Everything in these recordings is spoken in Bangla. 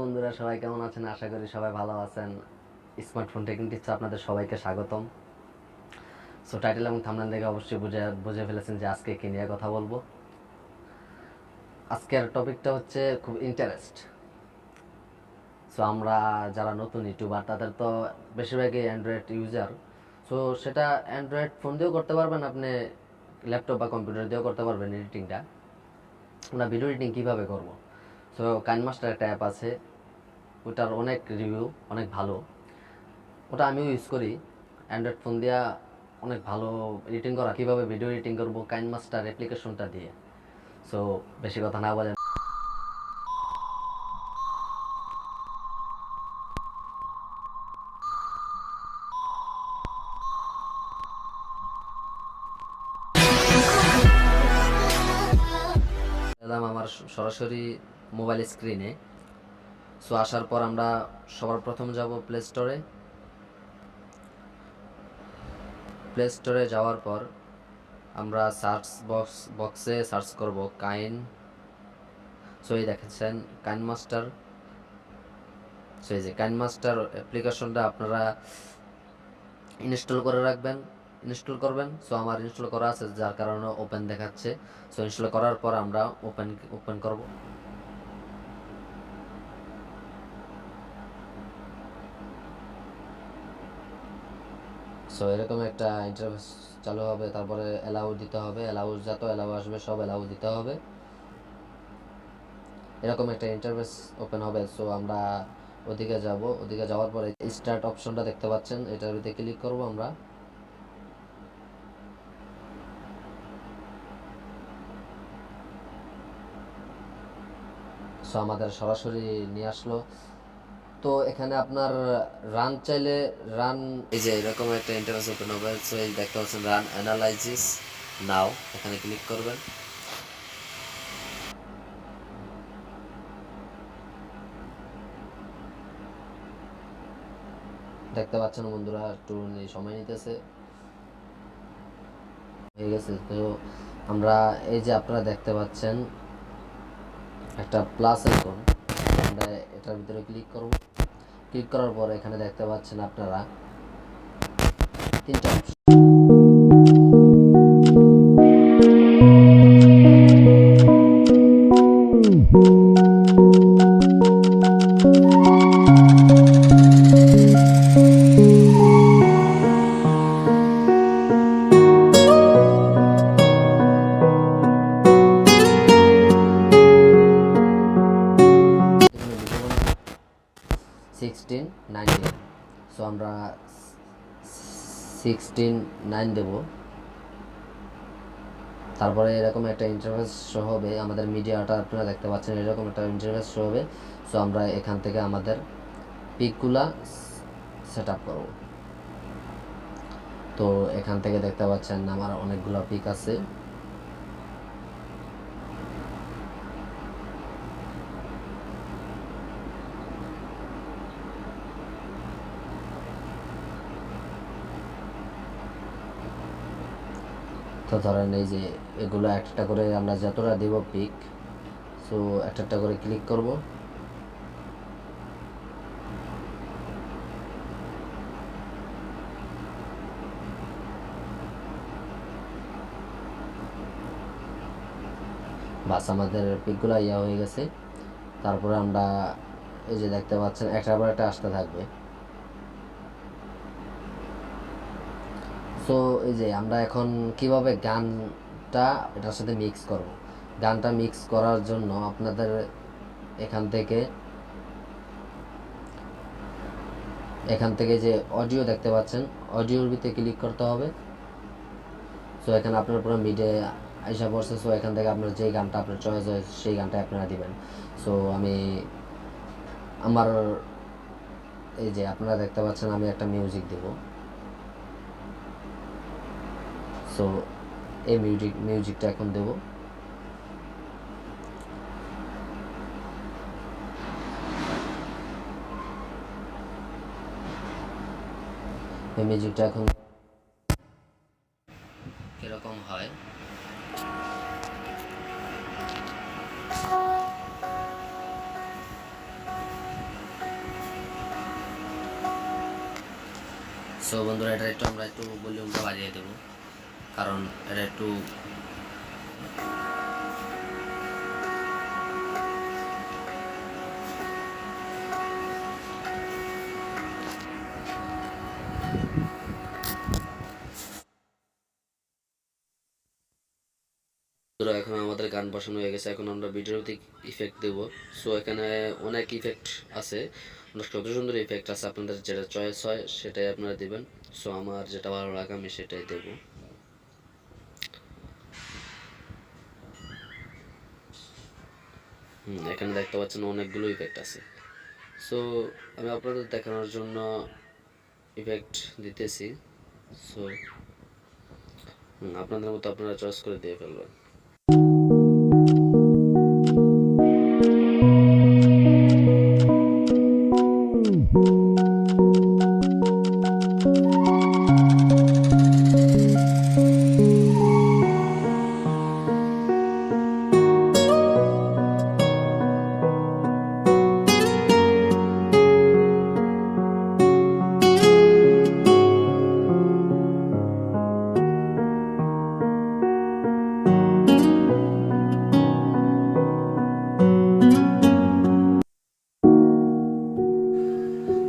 বন্ধুরা সবাই কেমন আছেন? আশা করি সবাই ভালো আছেন। স্মার্টফোন টেকনিক টিপসে আপনাদের সবাইকে স্বাগতম। সো টাইটেল এবং থাম্বনেল দেখে অবশ্যই বুঝে ফেলেছেন যে আজকে কি নিয়ে কথা বলবো। আজকের টপিকটা হচ্ছে খুব ইন্টারেস্ট। সো আমরা যারা নতুন ইউটিউবার তাদের তো বেশিরভাগই অ্যান্ড্রয়েড ইউজার। সো সেটা অ্যান্ড্রয়েড ফোন দিয়েও করতে পারবেন, আপনি ল্যাপটপ বা কম্পিউটার দিয়েও করতে পারবেন এডিটিংটা। আমরা ভিডিও এডিটিং কীভাবে করবো? সো কাইনমাস্টার একটা অ্যাপ আছে, ওটার অনেক রিভিউ, অনেক ভালো। ওটা আমিও ইউজ করি। অ্যান্ড্রয়েড ফোন দিয়া অনেক ভালো এডিটিং করা। কীভাবে ভিডিও এডিটিং করবো কাইনমাস্টার অ্যাপ্লিকেশনটা দিয়ে। সো বেশি কথা না বলেন, এলাম আমার সরাসরি মোবাইল স্ক্রিনে। সো আসার পর আমরা সবার প্রথম যাব প্লে স্টোরে যাওয়ার পর আমরা সার্চ বক্সে সার্চ করব সো এই দেখেছেন কাইনমাস্টার। সো এই যে কাইনমাস্টার অ্যাপ্লিকেশনটা আপনারা ইনস্টল করবেন। সো আমার ইনস্টল করা আছে, যার কারণে ওপেন দেখাচ্ছে। সো ইনস্টল করার পর আমরা ওপেন করব। সো এরকম একটা ইন্টারফেস চালু হবে, তারপরে অ্যালাউ দিতে হবে। অ্যালাউ আসবে, সব অ্যালাউ দিতে হবে। এরকম একটা ইন্টারফেস ওপেন হবে। সো আমরা ওদিকে যাওয়ার পরে স্টার্ট অপশনটা দেখতে পাচ্ছেন, এটার ভিতরে ক্লিক করব আমরা। সো আমাদের সরাসরি নিয়ে আসলো। তো এখানে আপনার রান চাইলে রান, এই যে এরকম একটা ইন্টারফেস ওপেন হবে। সো এই দেখতে পাচ্ছেন রান অ্যানালাইসিস নাও, এখানে ক্লিক করবেন। দেখতে পাচ্ছেন বন্ধুরা, একটু সময় নিতেছে। হয়ে গেছে। তো আমরা এই যে আপনারা দেখতে পাচ্ছেন একটা প্লাস আইকন, আমরা এটার ভিতরে ক্লিক করব। ক্লিক করার পর এখানে দেখতে পাচ্ছেন আপনারা তিনটা অপশন। সো আমরা 16:9 দেব। তারপরে এরকম একটা ইন্টারফেস শো হবে, আমাদের মিডিয়াটা আপনারা দেখতে পাচ্ছেন, এরকম একটা ইন্টারফেস শো হবে। সো আমরা এখান থেকে আমাদের পিকগুলা সেট আপ করব। তো এখান থেকে দেখতে পাচ্ছেন আমার অনেকগুলো পিক আছে। তো ধরেন এই যে এগুলো একটা করে আমরা যতটা দেব পিক, সো একটা করে ক্লিক করব। বাস আমাদের পিকগুলো হয়ে গেছে। তারপরে আমরা এই যে দেখতে পাচ্ছেন একটার পর একটা আসতে থাকবে। সো এই যে আমরা এখন কিভাবে গানটা এটার সাথে মিক্স করব। গানটা মিক্স করার জন্য আপনাদের এখান থেকে যে অডিও দেখতে পাচ্ছেন, অডিওর ভিতরে ক্লিক করতে হবে। সো এখানে আপনার পুরো মিডে আইসা পড়ছে। সো এখান থেকে আপনার যে গানটা আপনার চয়েস হয় সেই গানটা আপনারা দিবেন। সো আমার এই যে আপনারা দেখতে পাচ্ছেন আমি একটা মিউজিক দেব। সো এই মিউজিকটা এখন দেব। এই মিউজিকটা এখন কিরকম হয়। সো বন্ধুরা, এটা একটু আমরা একটু ভলিউমটা বাড়িয়ে দেবো, কারণ এটা একটু এখন আমাদের গান বসানো হয়ে গেছে। এখন আমরা ভিডিওতে ইফেক্ট দেবো। সো এখানে অনেক ইফেক্ট আছে, অনেক সুন্দর সুন্দর ইফেক্ট আছে, আপনাদের যেটা চয়েস হয় সেটাই আপনারা দেবেন। সো আমার যেটা ভালো লাগে আমি সেটাই দেবো। এখানে দেখতে পাচ্ছেন অনেকগুলো ইফেক্ট আছে। সো আমি আপনাদের দেখানোর জন্য ইফেক্ট দিতেছি। সো আপনাদের মতো আপনারা চয়েস করে দিয়ে ফেলবেন।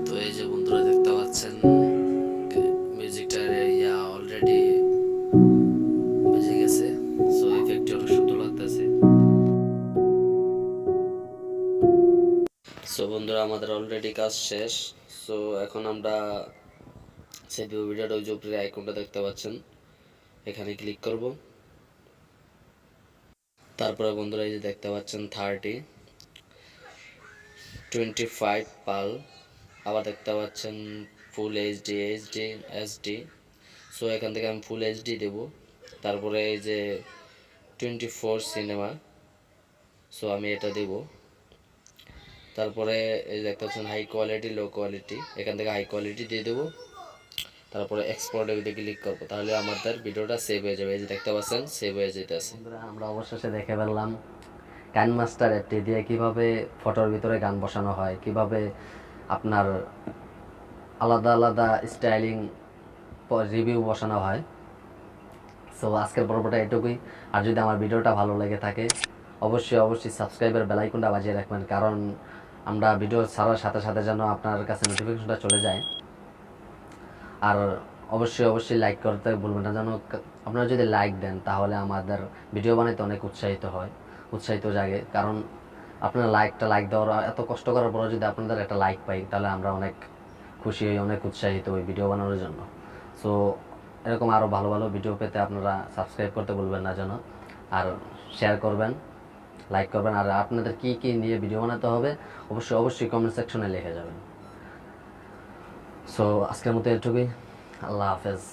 তো এই যে বন্ধুরা দেখতে পাচ্ছেন মিউজিকটার অলরেডি বেজে গেছে। সো ইফেক্টটি অনেক সুন্দর লাগতেছে। সো বন্ধুরা, আমাদের অলরেডি কাজ শেষ। সো এখন আমরা সেই ভিডিওটা, ওই যে উপরে আইকনটা দেখতে পাচ্ছেন, এখানে ক্লিক করব। তারপরে বন্ধুরা এই যে দেখতে পাচ্ছেন 25 পাল, আবার দেখতে পাচ্ছেন ফুল এইচডি। সো এখান থেকে আমি ফুল এইচডি দেব। তারপরে এই যে 24 সিনেমা, সো আমি এটা দেব। তারপরে এই দেখতে পাচ্ছেন হাই কোয়ালিটি, লো কোয়ালিটি, এখান থেকে হাই কোয়ালিটি দিয়ে দেবো। তারপরে এক্সপোর্টে ক্লিক করবো, তাহলে আমাদের ভিডিওটা সেভ হয়ে যাবে। এই যে দেখতে পাচ্ছেন সেভ হয়ে যেতেছে। আমরা অবশেষে দেখে ফেললাম কাইনমাস্টার অ্যাপটি দিয়ে কিভাবে ফটোর ভিতরে গান বসানো হয়, কিভাবে আপনার আলাদা আলাদা স্টাইলিং রিভিউ বসানো হয়। সো আজকের পর্বটা এটুকুই। আর যদি আমার ভিডিওটা ভালো লেগে থাকে অবশ্যই সাবস্ক্রাইবের বেল আইকনটা বাজিয়ে রাখবেন, কারণ আমরা ভিডিও ছাড়ার সাথে সাথে যেন আপনার কাছে নোটিফিকেশনটা চলে যায়। আর অবশ্যই লাইক করতে ভুলবেন না, যেন আপনারা যদি লাইক দেন তাহলে আমাদের ভিডিও বানাইতে অনেক উৎসাহিত জাগে। কারণ আপনারা লাইক দেওয়ার এত কষ্ট করার পরে যদি আপনাদের একটা লাইক পাই, তাহলে আমরা অনেক খুশি হই, অনেক উৎসাহিত হই ভিডিও বানানোর জন্য। সো এরকম আরও ভালো ভালো ভিডিও পেতে আপনারা সাবস্ক্রাইব করতে ভুলবেন না যেন, আর শেয়ার করবেন, লাইক করবেন। আর আপনাদের কী কী নিয়ে ভিডিও বানাতে হবে অবশ্যই কমেন্ট সেকশনে লিখে যাবেন। সো আজকের মতো এটুকুই। আল্লাহ হাফেজ।